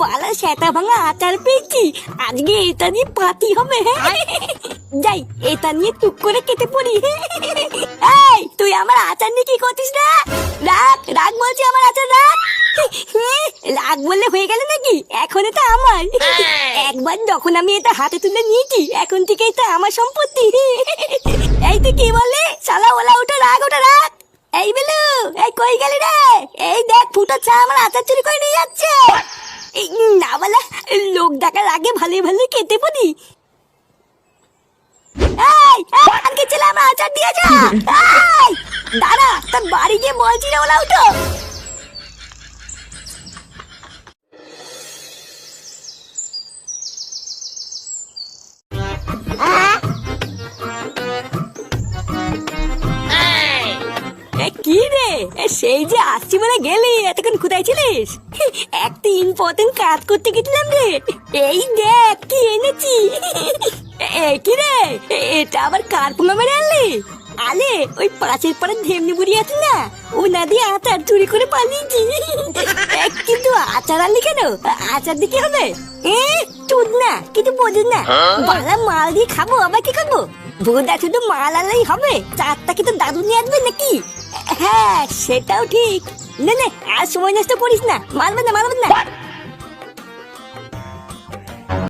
বালা সেটা ভাঙা আচার পেয়েছি, আজকে এটা নিয়ে পার্টি হবে। যাই এটা নিয়ে টুক করে কেটে পড়ি। এই তুই আমার আচার নিয়ে কি করছিস না? রাখ রাখ বলছি, আমার আচার রাখ। রাখ বললে হয়ে গেল নাকি? এখন এটা আমার। একবার যখন আমি এটা হাতে তুলে নিয়েছি, এখন থেকে এটা আমার সম্পত্তি। এই তুই কি বললি? শালা ওলা ওটা রাখ, ওটা রাখ। এই বেলু, এই কই গেলি রে? এই দেখ ফুটো চা আমার আচার চুরি করে নিয়ে যাচ্ছে। না বলা, লোক ডাকার আগে ভালোই ভালোই কেটে পড়ি। আজকে ছেলে আমার আচার দিয়ে যা। দাঁড়া, তোর বাড়ি গিয়ে বলছি রে ওলা উঠো। কি রে, সেই যে আসছি বলে গেলি, এতক্ষণ কোথায় ছিলিস? একটা ইম্পর্টেন্ট কাজ করতে গেছিলাম রে। এই দেখ কি এনেছি। কি রে, এটা আবার কার পোঙা মেরে আনলি? আলে ওই পাঁচের পরে ঢেমনি বুড়ি আছে না, ও না দিয়ে আচার চুরি করে পালিয়েছি। কিন্তু আচার আনলি কেন? আচার দিয়ে কি হবে? চুদ না, কিছু বোঝেন না। বালা মাল দিয়ে খাবো, আবার কি করবো? বোধা শুধু মাল আনলেই হবে? চারটা কি তো দাদু নিয়ে আসবে নাকি? হ্যাঁ সেটাও ঠিক। না না, আর সময় নষ্ট করিস না, মারবে না মারবে না।